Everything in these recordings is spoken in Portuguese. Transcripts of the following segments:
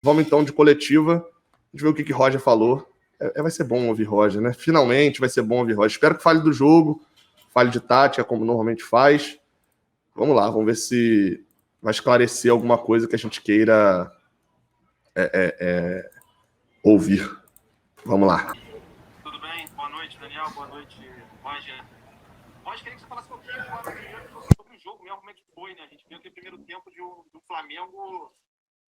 Vamos então de coletiva. A gente vê o que Roger falou. Vai ser bom ouvir Roger, né? Finalmente vai ser bom ouvir Roger. Espero que fale do jogo, fale de tática, como normalmente faz. Vamos lá, vamos ver se vai esclarecer alguma coisa que a gente queira ouvir. Vamos lá. Tudo bem? Boa noite, Daniel. Boa noite, Roger. Roger, queria que você falasse um pouquinho sobre o jogo mesmo, como é que foi, né? A gente viu aquele primeiro tempo do Flamengo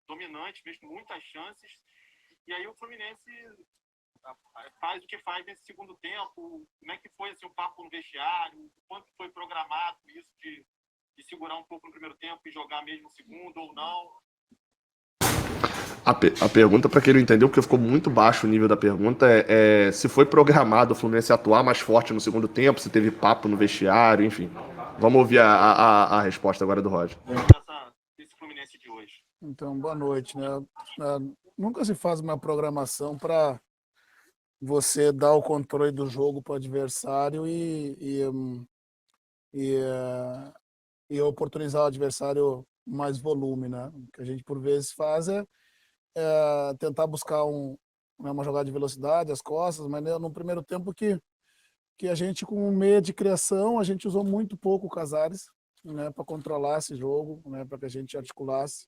dominante, mesmo muitas chances. E aí o Fluminense faz o que faz nesse segundo tempo. Como é que foi assim, o papo no vestiário? Quanto foi programado isso de segurar um pouco no primeiro tempo e jogar mesmo no segundo ou não? A pergunta, para quem não entendeu, porque ficou muito baixo o nível da pergunta, é se foi programado o Fluminense atuar mais forte no segundo tempo, se teve papo no vestiário, enfim. Vamos ouvir a resposta agora do Roger. Esse Fluminense de hoje. Então, boa noite, né? Nunca se faz uma programação para você dar o controle do jogo para o adversário e oportunizar o adversário mais volume, né? O que a gente por vezes faz é tentar buscar uma jogada de velocidade, as costas, mas no primeiro tempo que a gente, com meia de criação, a gente usou muito pouco o Casares, né, para controlar esse jogo, né, para que a gente articulasse.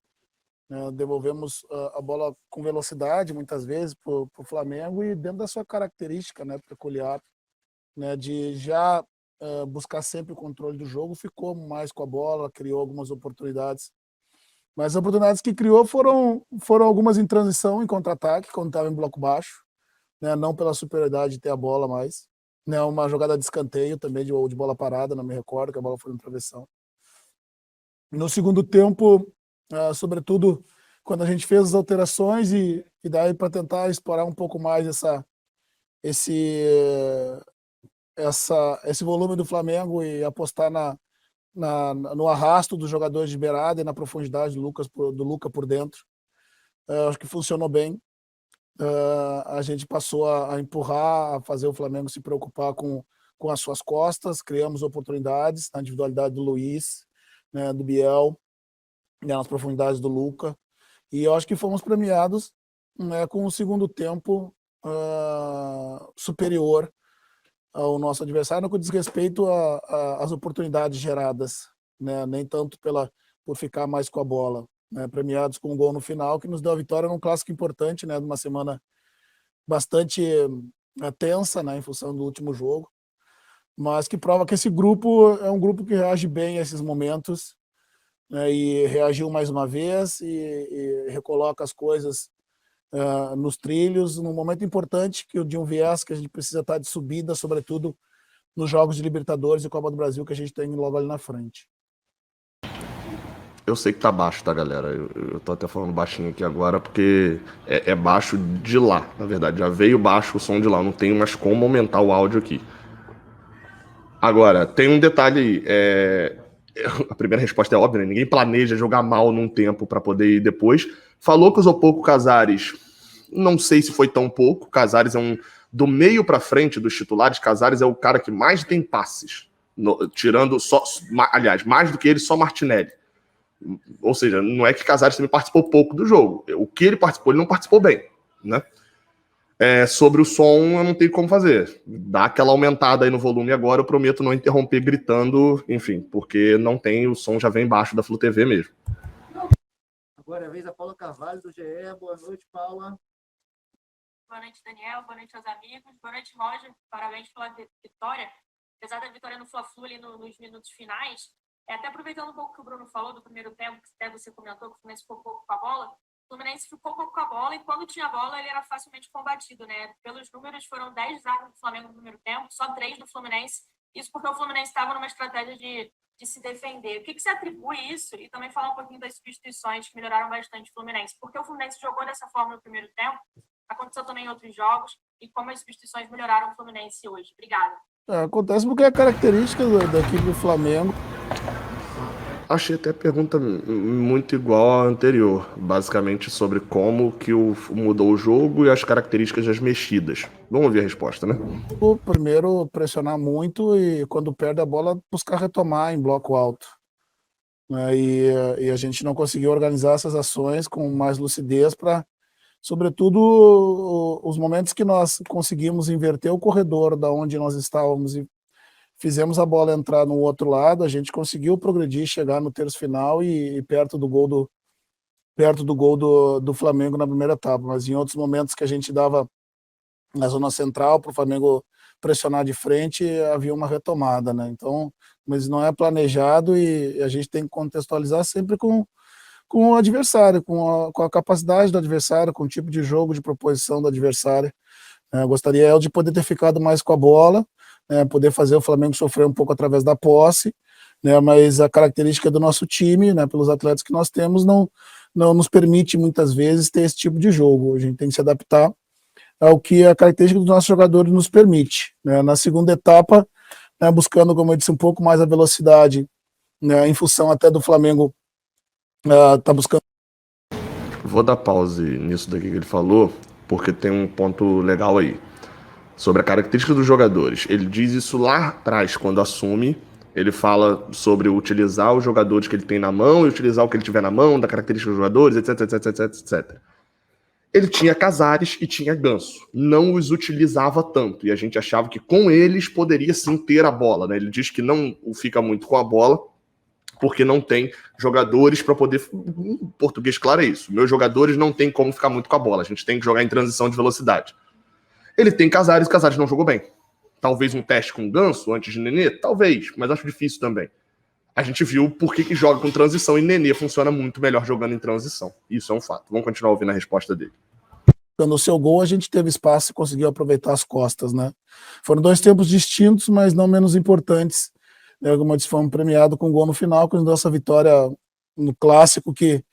Devolvemos a bola com velocidade, muitas vezes, para o Flamengo e dentro da sua característica, né, peculiar, né, de já buscar sempre o controle do jogo, ficou mais com a bola, criou algumas oportunidades. Mas as oportunidades que criou foram algumas em transição, em contra-ataque, quando estava em bloco baixo, né, não pela superioridade de ter a bola mais. Né, uma jogada de escanteio também, de bola parada, não me recordo, que a bola foi no travessão. No segundo tempo, sobretudo quando a gente fez as alterações e daí para tentar explorar um pouco mais esse volume do Flamengo e apostar no arrasto dos jogadores de beirada e na profundidade do Luca por dentro. Acho que funcionou bem. A gente passou a empurrar, a fazer o Flamengo se preocupar com as suas costas, criamos oportunidades na individualidade do Luiz, né, do Biel, né, nas profundidades do Luca, e eu acho que fomos premiados, né, com o segundo tempo superior ao nosso adversário no que diz respeito às oportunidades geradas, né, nem tanto por ficar mais com a bola, né, premiados com um gol no final que nos deu a vitória num clássico importante, né, numa semana bastante tensa, né, em função do último jogo, mas que prova que esse grupo é um grupo que reage bem a esses momentos, né, e reagiu mais uma vez e recoloca as coisas nos trilhos, num momento importante de um viés que a gente precisa estar de subida, sobretudo nos jogos de Libertadores e Copa do Brasil que a gente tem logo ali na frente. Eu sei que tá baixo, tá, galera? Eu tô até falando baixinho aqui agora porque é baixo de lá, na verdade. Já veio baixo o som de lá, não tenho mais como aumentar o áudio aqui. Agora, tem um detalhe aí. A primeira resposta é óbvia, né? Ninguém planeja jogar mal num tempo para poder ir depois. Falou que usou pouco Casares. Não sei se foi tão pouco. Casares é do meio para frente dos titulares, Casares é o cara que mais tem passes. Tirando só. Aliás, mais do que ele, só Martinelli. Ou seja, não é que Casares também participou pouco do jogo. O que ele participou, ele não participou bem, né? Sobre o som, eu não tenho como fazer. Dá aquela aumentada aí no volume agora, eu prometo não interromper gritando, enfim, porque não tem, o som já vem embaixo da Flu TV mesmo. Agora é a vez da Paula Carvalho, do GE. Boa noite, Paula. Boa noite, Daniel. Boa noite aos amigos. Boa noite, Roger. Parabéns pela vitória. Apesar da vitória no Fla-Flu ali nos minutos finais, até aproveitando um pouco o que o Bruno falou do primeiro tempo, que até você comentou que o Fluminense ficou pouco com a bola, o Fluminense ficou pouco com a bola e quando tinha bola ele era facilmente combatido, né? Pelos números, foram 10 zagas do Flamengo no primeiro tempo, só 3 do Fluminense. Isso porque o Fluminense estava numa estratégia de se defender. O que você atribui isso? E também falar um pouquinho das substituições que melhoraram bastante o Fluminense. Porque o Fluminense jogou dessa forma no primeiro tempo, aconteceu também em outros jogos, e como as substituições melhoraram o Fluminense hoje. Obrigada. Acontece porque é característica da equipe do Flamengo. Achei até a pergunta muito igual à anterior, basicamente sobre como que mudou o jogo e as características das mexidas. Vamos ouvir a resposta, né? O primeiro, pressionar muito e quando perde a bola, buscar retomar em bloco alto. E a gente não conseguiu organizar essas ações com mais lucidez para sobretudo os momentos que nós conseguimos inverter o corredor da onde nós estávamos e fizemos a bola entrar no outro lado, a gente conseguiu progredir, chegar no terço final e perto do gol do Flamengo na primeira etapa, mas em outros momentos que a gente dava na zona central para o Flamengo pressionar de frente, havia uma retomada, né? Então, mas não é planejado e a gente tem que contextualizar sempre com o adversário, com a capacidade do adversário, com o tipo de jogo, de proposição do adversário. Eu gostaria de poder ter ficado mais com a bola, né, poder fazer o Flamengo sofrer um pouco através da posse, né, mas a característica do nosso time, né, pelos atletas que nós temos, não nos permite muitas vezes ter esse tipo de jogo. A gente tem que se adaptar ao que a característica dos nossos jogadores nos permite, né. Na segunda etapa, né, buscando, como eu disse, um pouco mais a velocidade, né, em função até do Flamengo tá buscando. Vou dar pause nisso daqui que ele falou, porque tem um ponto legal aí. Sobre a característica dos jogadores. Ele diz isso lá atrás, quando assume. Ele fala sobre utilizar os jogadores que ele tem na mão e utilizar o que ele tiver na mão, da característica dos jogadores, etc, etc, etc, etc. Ele tinha Casares e tinha Ganso. Não os utilizava tanto. E a gente achava que com eles poderia sim ter a bola, né? Ele diz que não fica muito com a bola, porque não tem jogadores para poder... Em português, claro, é isso. Meus jogadores não tem como ficar muito com a bola. A gente tem que jogar em transição de velocidade. Ele tem Casares, Casares não jogou bem. Talvez um teste com o Ganso antes de Nenê? Talvez, mas acho difícil também. A gente viu por que joga com transição e Nenê funciona muito melhor jogando em transição. Isso é um fato. Vamos continuar ouvindo a resposta dele. No seu gol, a gente teve espaço e conseguiu aproveitar as costas, né? Foram dois tempos distintos, mas não menos importantes. Como eu disse, fomos premiados com um gol no final, que nos deu essa vitória no clássico, que,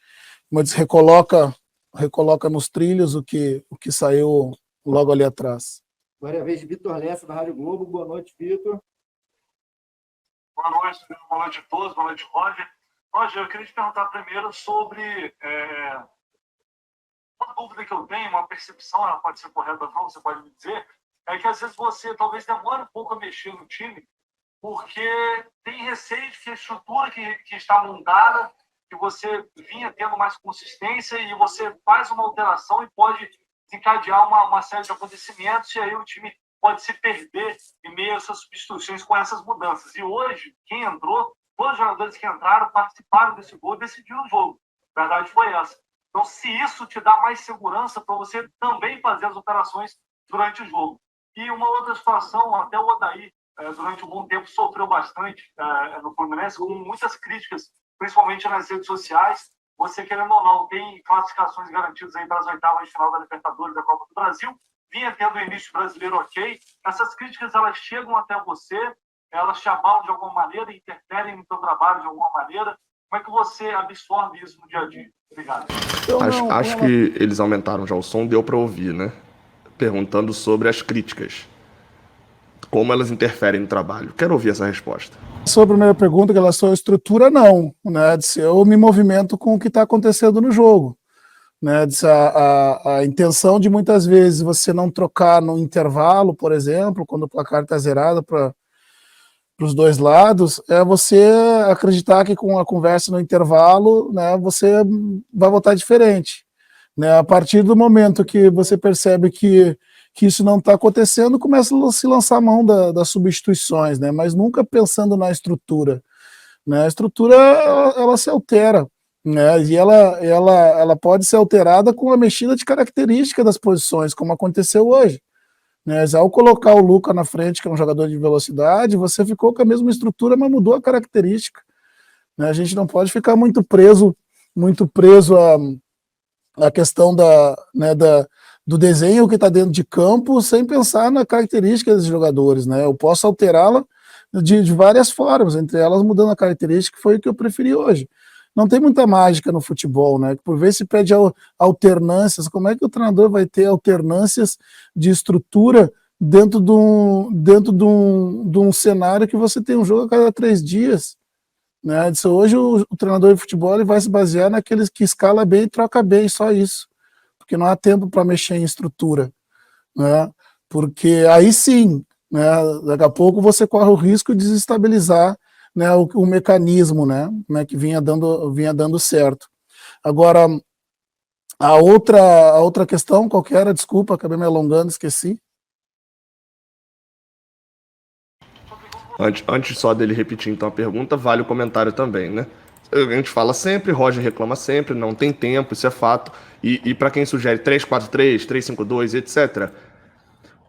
como eu disse, recoloca nos trilhos o que saiu logo ali atrás. Agora é a vez de Vitor Lessa, da Rádio Globo. Boa noite, Vitor. Boa noite a todos, boa noite, Roger. Roger, eu queria te perguntar primeiro sobre uma dúvida que eu tenho, uma percepção, ela pode ser correta ou não, você pode me dizer, é que às vezes você talvez demore um pouco a mexer no time, porque tem receio de que a estrutura que está montada, que você vinha tendo mais consistência e você faz uma alteração e pode desencadear uma série de acontecimentos e aí o time pode se perder em meio a essas substituições com essas mudanças. E hoje, quem entrou, todos os jogadores que entraram participaram desse gol e decidiram o jogo. A verdade foi essa. Então, se isso te dá mais segurança para você também fazer as operações durante o jogo. E uma outra situação, até o Odair, durante um bom tempo, sofreu bastante no Fluminense, com muitas críticas, principalmente nas redes sociais. Você, querendo ou não, tem classificações garantidas aí para as oitavas de final da Libertadores da Copa do Brasil, vinha tendo o início brasileiro ok. Essas críticas, elas chegam até você, elas te abalam de alguma maneira, interferem no seu trabalho de alguma maneira. Como é que você absorve isso no dia a dia? Obrigado. Acho que eles aumentaram já o som, deu para ouvir, né? Perguntando sobre as críticas. Como elas interferem no trabalho. Quero ouvir essa resposta. Sobre a primeira pergunta, em relação à estrutura, não. Né? Eu me movimento com o que está acontecendo no jogo. Né? A intenção de muitas vezes você não trocar no intervalo, por exemplo, quando o placar está zerado para os dois lados, é você acreditar que com a conversa no intervalo, né, você vai votar diferente. Né? A partir do momento que você percebe que isso não está acontecendo, começa a se lançar a mão das substituições, né? Mas nunca pensando na estrutura. Né? A estrutura ela se altera, né? E ela pode ser alterada com a mexida de característica das posições, como aconteceu hoje. Né? Ao colocar o Luca na frente, que é um jogador de velocidade, você ficou com a mesma estrutura, mas mudou a característica. Né? A gente não pode ficar muito preso à questão do desenho que está dentro de campo, sem pensar na característica dos jogadores. Né? Eu posso alterá-la de várias formas, entre elas mudando a característica, que foi o que eu preferi hoje. Não tem muita mágica no futebol, né? Por vezes se pede alternâncias. Como é que o treinador vai ter alternâncias de estrutura dentro de um cenário que você tem um jogo a cada 3 dias? Né? Hoje o treinador de futebol ele vai se basear naqueles que escala bem e troca bem, só isso. Porque não há tempo para mexer em estrutura. Né? Porque aí sim, né, daqui a pouco você corre o risco de desestabilizar, né, o mecanismo, né, que vinha dando certo. Agora, A outra questão, qual que era? Desculpa, acabei me alongando, esqueci. Antes só dele repetir então a pergunta, vale o comentário também, né? A gente fala sempre, Roger reclama sempre, não tem tempo, isso é fato. E para quem sugere 3-4-3, 3-5-2, etc.,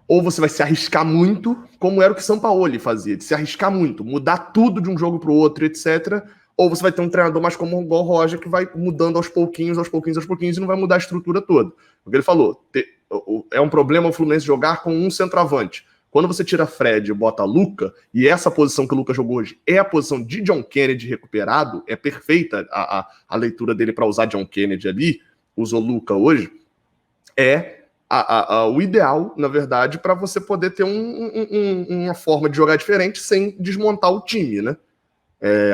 ou você vai se arriscar muito, como era o que Sampaoli fazia, de se arriscar muito, mudar tudo de um jogo para o outro, etc., ou você vai ter um treinador mais como o Roger, que vai mudando aos pouquinhos, e não vai mudar a estrutura toda. O que ele falou, é um problema o Fluminense jogar com um centroavante. Quando você tira Fred e bota Luca, e essa posição que o Luca jogou hoje é a posição de John Kennedy recuperado, é perfeita a leitura dele para usar John Kennedy ali, usou Luca hoje, o ideal, na verdade, para você poder ter uma forma de jogar diferente sem desmontar o time, né?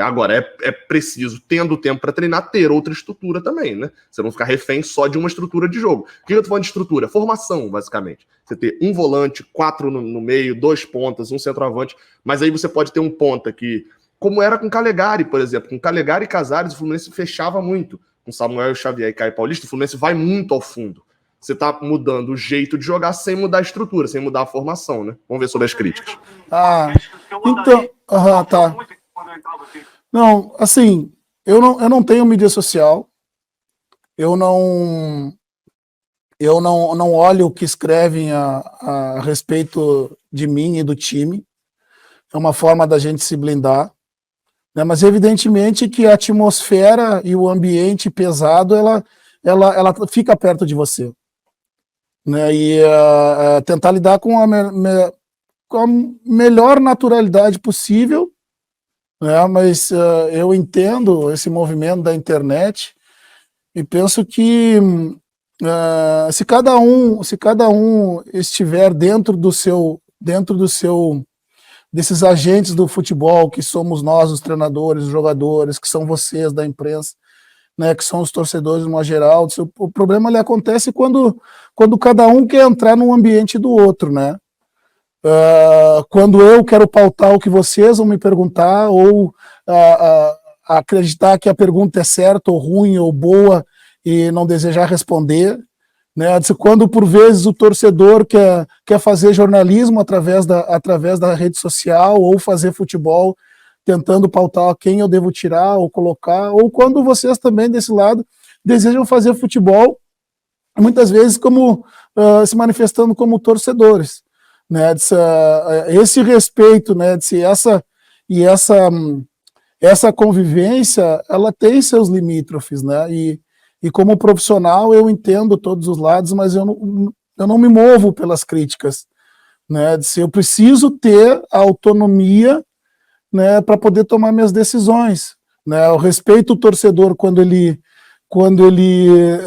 Agora, é preciso, tendo tempo para treinar, ter outra estrutura também, né? Você não ficar refém só de uma estrutura de jogo. O que eu tô falando de estrutura? Formação, basicamente. Você ter um volante, 4 no meio, 2 pontas, um centroavante, mas aí você pode ter um ponta que, como era com Calegari, por exemplo, com Calegari e Casares, o Fluminense fechava muito. Com Samuel Xavier e Caio Paulista, o Fluminense vai muito ao fundo. Você tá mudando o jeito de jogar sem mudar a estrutura, sem mudar a formação, né? Vamos ver sobre as críticas. Então, tá. Não, assim, eu não tenho mídia social, eu não olho o que escrevem a respeito de mim e do time, é uma forma da gente se blindar, né? Mas evidentemente que a atmosfera e o ambiente pesado, ela fica perto de você, né? E tentar lidar com a melhor naturalidade possível, né? Mas eu entendo esse movimento da internet e penso que se cada um estiver dentro do seu desses agentes do futebol, que somos nós, os treinadores, os jogadores, que são vocês da imprensa, né, que são os torcedores de uma geral, o problema ele acontece quando cada um quer entrar no ambiente do outro, né? Quando eu quero pautar o que vocês vão me perguntar, ou acreditar que a pergunta é certa ou ruim ou boa e não desejar responder, né? Quando por vezes o torcedor quer fazer jornalismo através da rede social, ou fazer futebol tentando pautar quem eu devo tirar ou colocar, ou quando vocês também desse lado desejam fazer futebol, muitas vezes como se manifestando como torcedores, né? Esse respeito, né? Essa convivência, ela tem seus limítrofes, né? E como profissional eu entendo todos os lados, mas eu não me movo pelas críticas, né? Eu preciso ter a autonomia, né, para poder tomar minhas decisões, né? Eu respeito o torcedor quando ele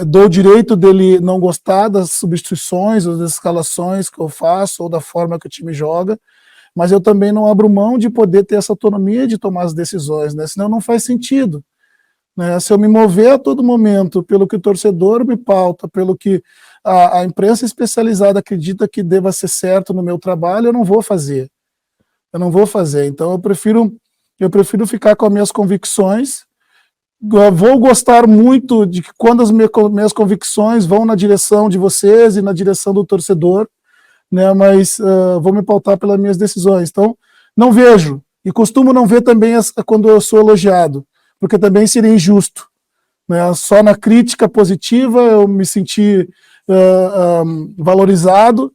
dou o direito dele não gostar das substituições ou das escalações que eu faço ou da forma que o time joga, mas eu também não abro mão de poder ter essa autonomia de tomar as decisões, né? Senão não faz sentido, né? Se eu me mover a todo momento pelo que o torcedor me pauta, pelo que a imprensa especializada acredita que deva ser certo no meu trabalho, eu não vou fazer. Então eu prefiro ficar com as minhas convicções. Eu vou gostar muito de que quando as minhas convicções vão na direção de vocês e na direção do torcedor, né? Mas vou me pautar pelas minhas decisões. Então não vejo, e costumo não ver também quando eu sou elogiado, porque também seria injusto, né? Só na crítica positiva eu me senti valorizado,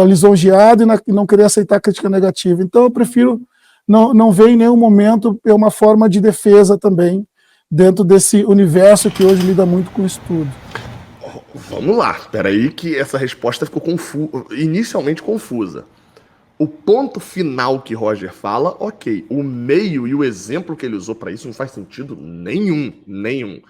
lisonjeado, e não querer aceitar crítica negativa. Então eu prefiro não ver em nenhum momento, é uma forma de defesa também, dentro desse universo que hoje lida muito com isso tudo. Vamos lá, peraí que essa resposta ficou inicialmente confusa. O ponto final que Roger fala, ok. O meio e o exemplo que ele usou para isso não faz sentido nenhum.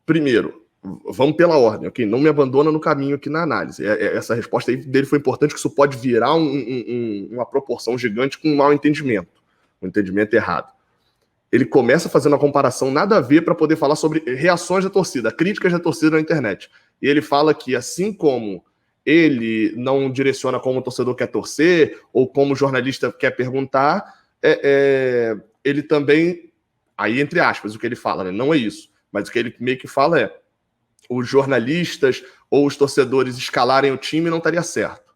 Primeiro, vamos pela ordem, ok? Não me abandona no caminho aqui na análise. Essa resposta aí dele foi importante, que isso pode virar uma proporção gigante com um mau entendimento, um entendimento errado. Ele começa fazendo a comparação nada a ver para poder falar sobre reações da torcida, críticas da torcida na internet. E ele fala que assim como ele não direciona como o torcedor quer torcer, ou como o jornalista quer perguntar, ele também, aí entre aspas, o que ele fala, né? Não é isso, mas o que ele meio que fala os jornalistas ou os torcedores escalarem o time, não estaria certo.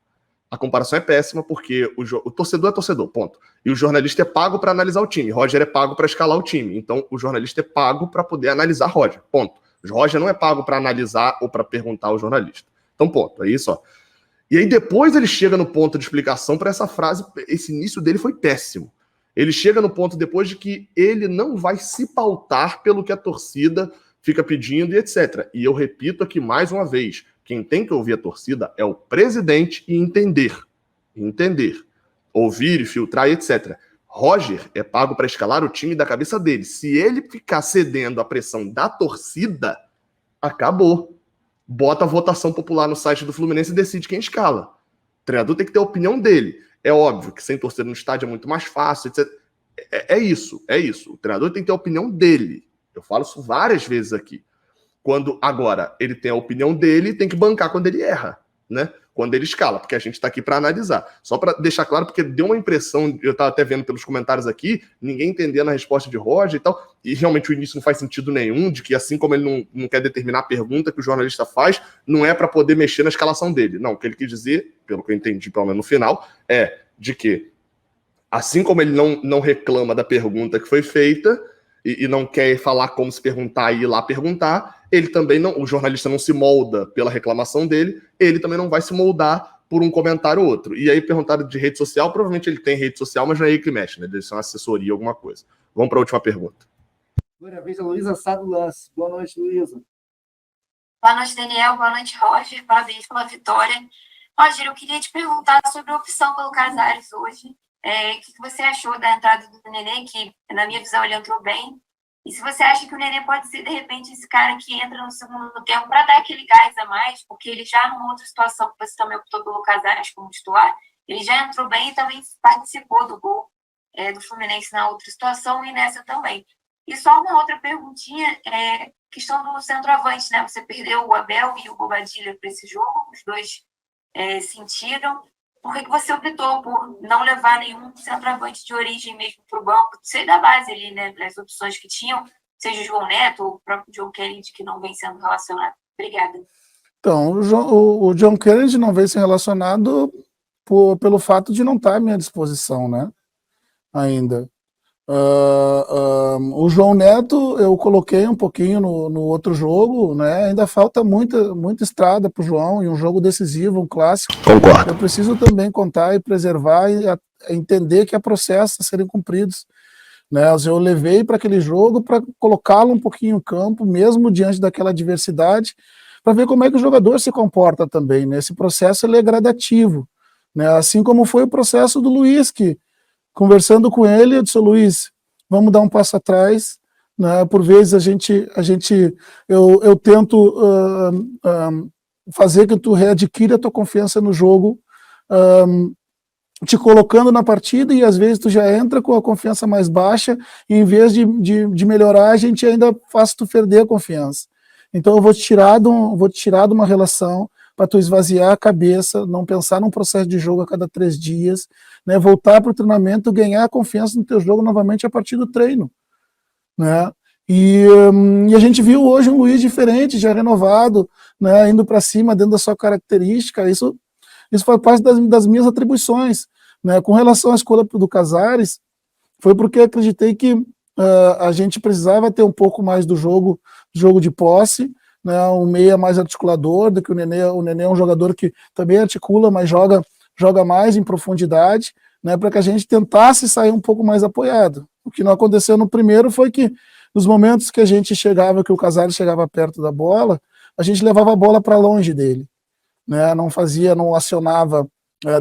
A comparação é péssima porque o torcedor é torcedor, ponto. E o jornalista é pago para analisar o time. Roger é pago para escalar o time. Então, o jornalista é pago para poder analisar Roger, ponto. O Roger não é pago para analisar ou para perguntar ao jornalista. Então, ponto. É isso, ó. E aí depois ele chega no ponto de explicação para essa frase. Esse início dele foi péssimo. Ele chega no ponto depois de que ele não vai se pautar pelo que a torcida fica pedindo e etc. E eu repito aqui mais uma vez, quem tem que ouvir a torcida é o presidente e entender. Entender. Ouvir e filtrar e etc. Roger é pago para escalar o time da cabeça dele. Se ele ficar cedendo à pressão da torcida, acabou. Bota a votação popular no site do Fluminense e decide quem escala. O treinador tem que ter a opinião dele. É óbvio que sem torcida no estádio é muito mais fácil, etc. É isso. O treinador tem que ter a opinião dele. Eu falo isso várias vezes aqui. Quando agora ele tem a opinião dele, tem que bancar quando ele erra, né? Quando ele escala, porque a gente está aqui para analisar. Só para deixar claro, porque deu uma impressão, eu estava até vendo pelos comentários aqui, ninguém entendendo a resposta de Roger e tal, e realmente o início não faz sentido nenhum, de que assim como ele não quer determinar a pergunta que o jornalista faz, não é para poder mexer na escalação dele. Não, o que ele quis dizer, pelo que eu entendi, pelo menos no final, é de que, assim como ele não reclama da pergunta que foi feita, e não quer falar como se perguntar e ir lá perguntar, ele também não, o jornalista não se molda pela reclamação dele, ele também não vai se moldar por um comentário ou outro. E aí perguntaram de rede social, provavelmente ele tem rede social, mas não é ele que mexe, né? Deve ser uma assessoria, alguma coisa. Vamos para a última pergunta. Agora vez a Luísa Sá do Lance. Boa noite, Luísa. Boa noite, Daniel. Boa noite, Roger. Parabéns pela vitória. Roger, eu queria te perguntar sobre a opção pelo Casares hoje. O que você achou da entrada do Nenê, que na minha visão ele entrou bem? E se você acha que o Nenê pode ser, de repente, esse cara que entra no segundo tempo para dar aquele gás a mais, porque ele já, numa outra situação que você também optou pelo Casares como titular, ele já entrou bem e também participou do gol do Fluminense na outra situação e nessa também. E só uma outra perguntinha, questão do centroavante, né? Você perdeu o Abel e o Bobadilla para esse jogo, os dois sentiram. Por que você optou por não levar nenhum centroavante de origem mesmo para o banco? Sei da base ali, né? Das opções que tinham, seja o João Neto ou o próprio John Kennedy, que não vem sendo relacionado. Obrigada. Então, o John Kennedy não vem sendo relacionado pelo fato de não estar à minha disposição, né? Ainda. O João Neto eu coloquei um pouquinho no outro jogo, né? Ainda falta muita estrada para o João, e um jogo decisivo, um clássico. Concordo. Eu preciso também contar e preservar e entender que há processos a serem cumpridos, né? Eu levei para aquele jogo para colocá-lo um pouquinho em campo, mesmo diante daquela adversidade, para ver como é que o jogador se comporta também, né? Esse processo ele é gradativo, né? Assim como foi o processo do Luiz, que conversando com ele, eu disse: Luiz, vamos dar um passo atrás, né? Por vezes eu tento fazer que tu readquira a tua confiança no jogo, te colocando na partida, e às vezes tu já entra com a confiança mais baixa, e em vez de melhorar, a gente ainda faz tu perder a confiança. Então eu vou te tirar de uma relação para tu esvaziar a cabeça, não pensar num processo de jogo a cada 3 dias, né, voltar para o treinamento, ganhar a confiança no teu jogo novamente a partir do treino, né? E a gente viu hoje um Luiz diferente, já renovado, né, indo para cima dentro da sua característica. Isso faz parte das minhas atribuições, né? Com relação à escolha do Casares, foi porque acreditei que a gente precisava ter um pouco mais do jogo de posse, né, um meia mais articulador do que o Nenê. O Nenê é um jogador que também articula, mas joga mais em profundidade, né, para que a gente tentasse sair um pouco mais apoiado. O que não aconteceu no primeiro foi que, nos momentos que a gente chegava, que o Casares chegava perto da bola, a gente levava a bola para longe dele, né, não acionava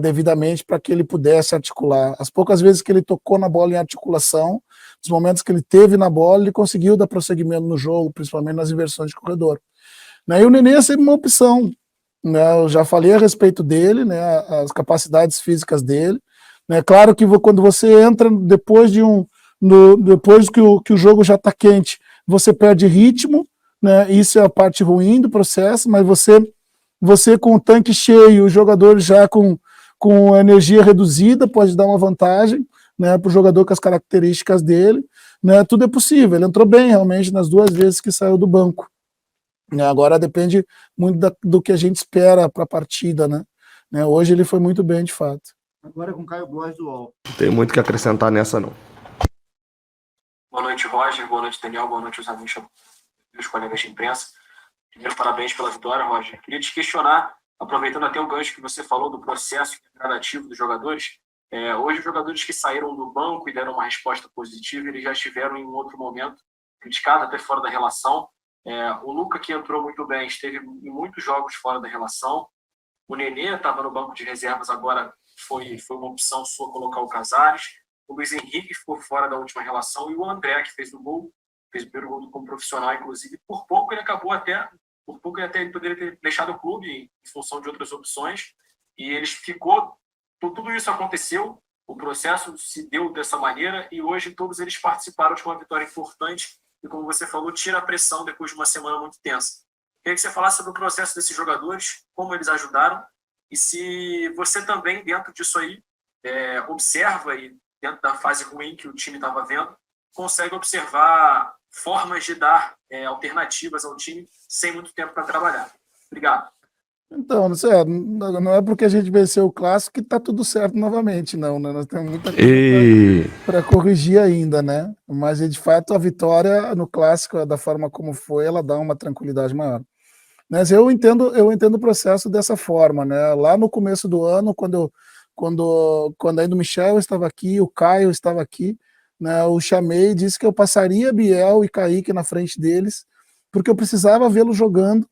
devidamente para que ele pudesse articular. As poucas vezes que ele tocou na bola em articulação, os momentos que ele teve na bola, ele conseguiu dar prosseguimento no jogo, principalmente nas inversões de corredor. E o Nenê é sempre uma opção, né? Eu já falei a respeito dele, né? As capacidades físicas dele, né? Claro que quando você entra depois que o jogo já está quente, você perde ritmo, né? Isso é a parte ruim do processo, mas você com o tanque cheio, o jogador já com energia reduzida, pode dar uma vantagem, né, para o jogador com as características dele, né? Tudo é possível. Ele entrou bem realmente nas 2 vezes que saiu do banco. Agora depende muito do que a gente espera para a partida, né? Hoje ele foi muito bem, de fato. Agora com Caio Blois do UOL. Não tem muito o que acrescentar nessa, não. Boa noite, Roger. Boa noite, Daniel. Boa noite, os amigos e os colegas de imprensa. Primeiro, parabéns pela vitória, Roger. Queria te questionar, aproveitando até o gancho que você falou do processo gradativo dos jogadores. Hoje, os jogadores que saíram do banco e deram uma resposta positiva, eles já estiveram em um outro momento, criticado até fora da relação. O Luca, que entrou muito bem, esteve em muitos jogos fora da relação. O Nenê estava no banco de reservas, agora foi uma opção sua colocar o Casares. O Luiz Henrique ficou fora da última relação e o André, que fez o primeiro gol como profissional, inclusive. Por pouco ele poderia ter deixado o clube em função de outras opções. E tudo isso aconteceu, o processo se deu dessa maneira e hoje todos eles participaram de uma vitória importante e, como você falou, tira a pressão depois de uma semana muito tensa. Queria que você falasse sobre o processo desses jogadores, como eles ajudaram e se você também, dentro disso aí, observa e dentro da fase ruim que o time estava vendo, consegue observar formas de dar alternativas ao time sem muito tempo para trabalhar. Obrigado. Então, não é porque a gente venceu o Clássico que está tudo certo novamente, não, né? Nós temos muita coisa para corrigir ainda, né? Mas, de fato, a vitória no Clássico, da forma como foi, ela dá uma tranquilidade maior. Mas eu entendo o processo dessa forma, né? Lá no começo do ano, quando ainda o Michel estava aqui, o Caio estava aqui, né? Eu chamei e disse que eu passaria Biel e Kaique na frente deles, porque eu precisava vê-los jogando,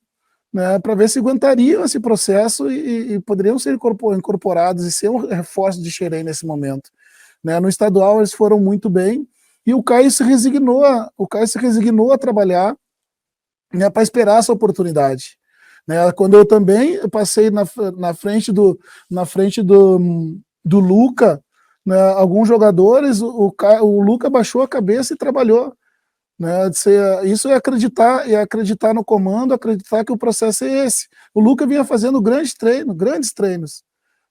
né, para ver se aguentariam esse processo e poderiam ser incorporados e ser um reforço de Xerém nesse momento. Né? No estadual eles foram muito bem e o Caio se resignou a trabalhar, né, para esperar essa oportunidade. Né? Quando eu também passei na frente do Luca, né, alguns jogadores, o Luca baixou a cabeça e trabalhou. Né, isso é acreditar no comando, acreditar que o processo é esse. O Luca vinha fazendo grandes treinos,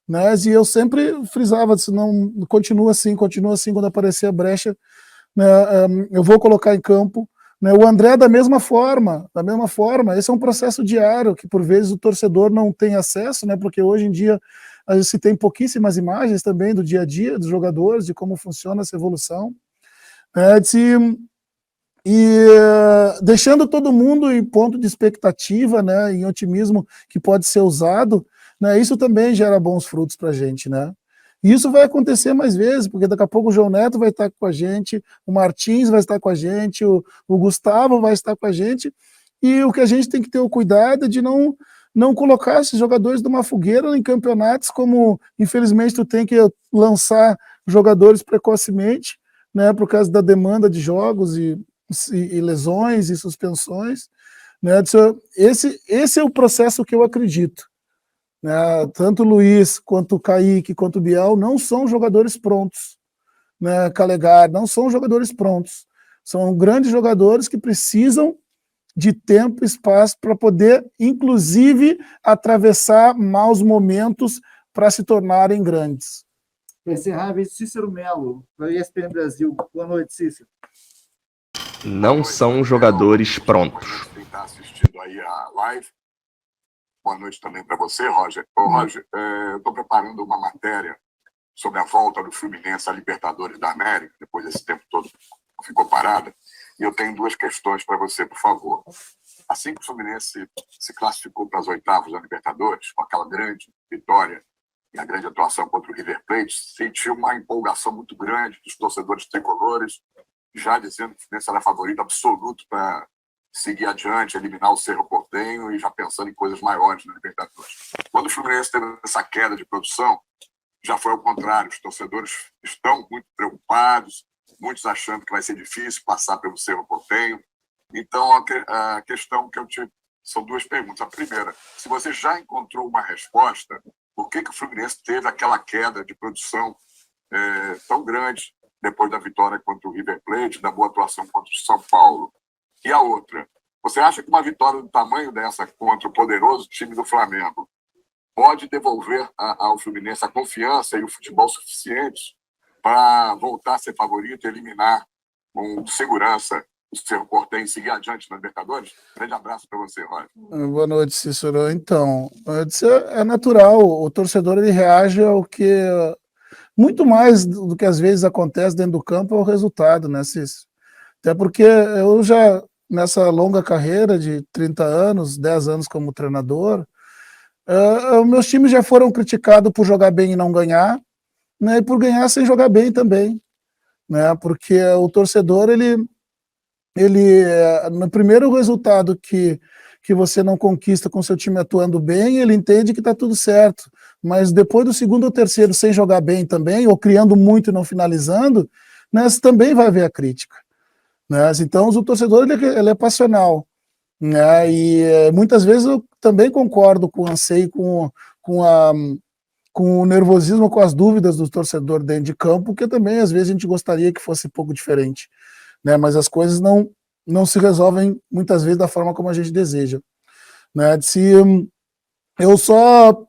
né, e eu sempre frisava, se não continua assim, quando aparecer a brecha, né, eu vou colocar em campo. Né, o André da mesma forma, esse é um processo diário, que por vezes o torcedor não tem acesso, né, porque hoje em dia se tem pouquíssimas imagens também do dia a dia dos jogadores, de como funciona essa evolução. E deixando todo mundo em ponto de expectativa, né, em otimismo que pode ser usado, né, isso também gera bons frutos para a gente, né? E isso vai acontecer mais vezes, porque daqui a pouco o João Neto vai estar com a gente, o Martins vai estar com a gente, o Gustavo vai estar com a gente, e o que a gente tem que ter o cuidado é de não colocar esses jogadores numa fogueira em campeonatos, como infelizmente tu tem que lançar jogadores precocemente, né, por causa da demanda de jogos e lesões e suspensões, né? Esse é o processo que eu acredito, né? Tanto o Luiz, quanto o Kaique, quanto o Biel não são jogadores prontos, né? Calegari, não são jogadores prontos, são grandes jogadores que precisam de tempo e espaço para poder, inclusive, atravessar maus momentos para se tornarem grandes. Para encerrar, a vez Cícero Melo, para a ESPN Brasil. Boa noite, Cícero. Não são jogadores prontos. Quem está assistindo aí a live. Boa noite também para você, Roger. Roger, eu estou preparando uma matéria sobre a volta do Fluminense à Libertadores da América, depois desse tempo todo ficou parada, e eu tenho duas questões para você, por favor. Assim que o Fluminense se classificou para as oitavas da Libertadores, com aquela grande vitória e a grande atuação contra o River Plate, sentiu uma empolgação muito grande dos torcedores tricolores, já dizendo que o Fluminense era favorito absoluto para seguir adiante, eliminar o Cerro Porteño e já pensando em coisas maiores na Libertadores. Quando o Fluminense teve essa queda de produção, já foi ao contrário. Os torcedores estão muito preocupados, muitos achando que vai ser difícil passar pelo Cerro Porteño. Então, a questão que eu tive são duas perguntas. A primeira, se você já encontrou uma resposta, por que o Fluminense teve aquela queda de produção tão grande depois da vitória contra o River Plate, da boa atuação contra o São Paulo? E a outra, você acha que uma vitória do tamanho dessa contra o poderoso time do Flamengo pode devolver ao Fluminense a confiança e o futebol suficientes para voltar a ser favorito e eliminar com segurança Cerro Porteño seguir adiante na Libertadores? Grande abraço para você, Roger. Boa noite, Cícero. Então, é natural, o torcedor ele reage ao que muito mais do que às vezes acontece dentro do campo é o resultado, né, Cícero? Até porque eu já, nessa longa carreira de 30 anos, 10 anos como treinador, meus times já foram criticados por jogar bem e não ganhar, né, e por ganhar sem jogar bem também, né, porque o torcedor, ele no primeiro resultado que você não conquista com seu time atuando bem, ele entende que está tudo certo, mas depois do segundo ou terceiro sem jogar bem também, ou criando muito e não finalizando, né, você também vai ver a crítica, né? Então o torcedor ele é passional, né, e muitas vezes eu também concordo com o anseio, com o nervosismo, com as dúvidas do torcedor dentro de campo, que também às vezes a gente gostaria que fosse um pouco diferente, né, mas as coisas não se resolvem muitas vezes da forma como a gente deseja, né? Eu só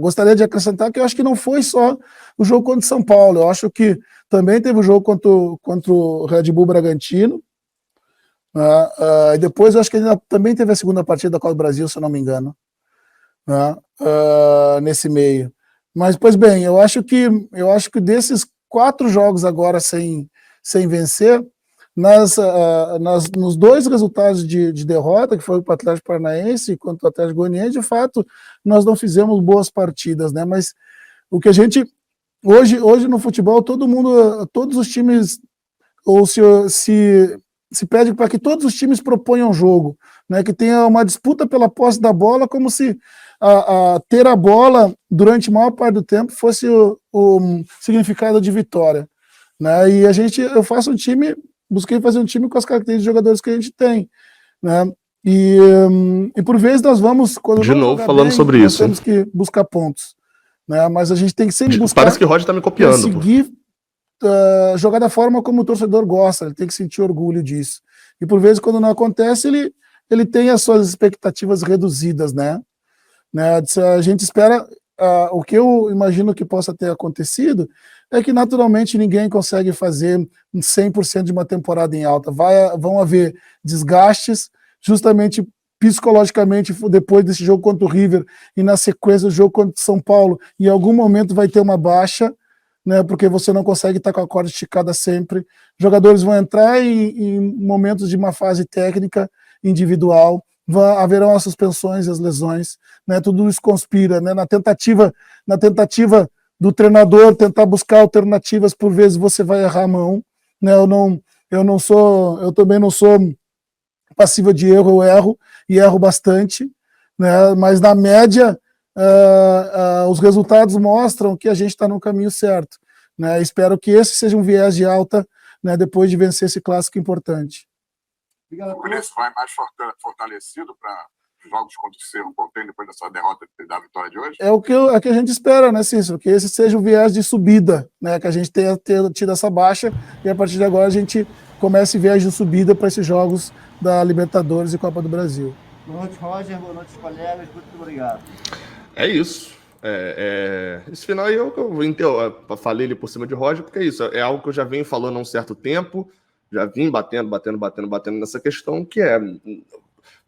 gostaria de acrescentar que eu acho que não foi só o jogo contra o São Paulo, eu acho que também teve o jogo contra o Red Bull Bragantino, né? E depois eu acho que ele também teve a segunda partida da Copa do Brasil, se eu não me engano, né? Nesse meio. Mas, pois bem, eu acho que desses 4 jogos agora sem vencer, nos 2 resultados de derrota, que foi para o Atlético Paranaense e contra o Atlético Goianiense, de fato, nós não fizemos boas partidas, né? Mas o que a gente hoje no futebol, todos os times, ou se pede para que todos os times proponham jogo, né? Que tenha uma disputa pela posse da bola, como se ter a bola durante a maior parte do tempo fosse o significado de vitória, né? E busquei fazer um time com as características de jogadores que a gente tem, né? E por vezes nós vamos, quando de novo falando bem, sobre nós isso, temos que buscar pontos, né? Mas a gente tem que sempre buscar. Parece que o Roger está me copiando. Conseguir jogar da forma como o torcedor gosta, ele tem que sentir orgulho disso. E por vezes, quando não acontece, ele tem as suas expectativas reduzidas, né? A gente espera. O que eu imagino que possa ter acontecido é que naturalmente ninguém consegue fazer 100% de uma temporada em alta. Vão haver desgastes, justamente psicologicamente, depois desse jogo contra o River e na sequência do jogo contra o São Paulo, em algum momento vai ter uma baixa, né, porque você não consegue estar com a corda esticada sempre. Jogadores vão entrar em momentos de uma fase técnica individual, haverão as suspensões e as lesões, né, tudo isso conspira, né, na tentativa do treinador tentar buscar alternativas, por vezes você vai errar a mão, né, eu também não sou passiva de erro, eu erro e erro bastante, né, mas na média os resultados mostram que a gente está no caminho certo, né, espero que esse seja um viés de alta, né, depois de vencer esse clássico importante. O Fluminense vai mais fortalecido para jogos contra o Cerro Porteño depois dessa derrota da vitória de hoje? É o que a gente espera, né, Cícero? Que esse seja o viés de subida, né? Que a gente tenha tido essa baixa e a partir de agora a gente comece viés de subida para esses jogos da Libertadores e Copa do Brasil. Boa noite, Roger. Boa noite, colegas. Muito obrigado. É isso. Esse final aí eu falei ele por cima de Roger, porque é isso. É algo que eu já venho falando há um certo tempo. Já vim batendo nessa questão, que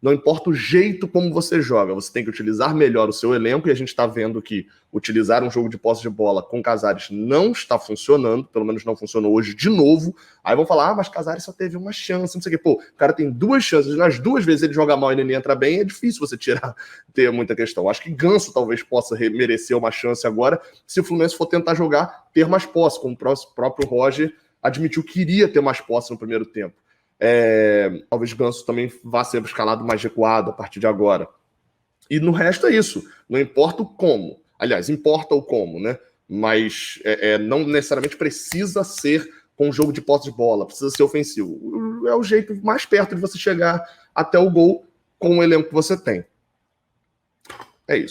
não importa o jeito como você joga, você tem que utilizar melhor o seu elenco, e a gente está vendo que utilizar um jogo de posse de bola com Casares não está funcionando, pelo menos não funcionou hoje de novo. Aí vão falar, mas Casares só teve uma chance, não sei o quê. Pô, o cara tem 2 chances, nas 2 vezes ele joga mal e ele entra bem, é difícil você ter muita questão. Acho que Ganso talvez possa merecer uma chance agora, se o Fluminense for tentar jogar, ter mais posse, como o próprio Roger admitiu que iria ter mais posse no primeiro tempo. Talvez Ganso também vá ser escalado mais recuado a partir de agora. E no resto é isso. Não importa o como. Aliás, importa o como, né? Mas não necessariamente precisa ser com um jogo de posse de bola, precisa ser ofensivo. É o jeito mais perto de você chegar até o gol com o elenco que você tem. É isso.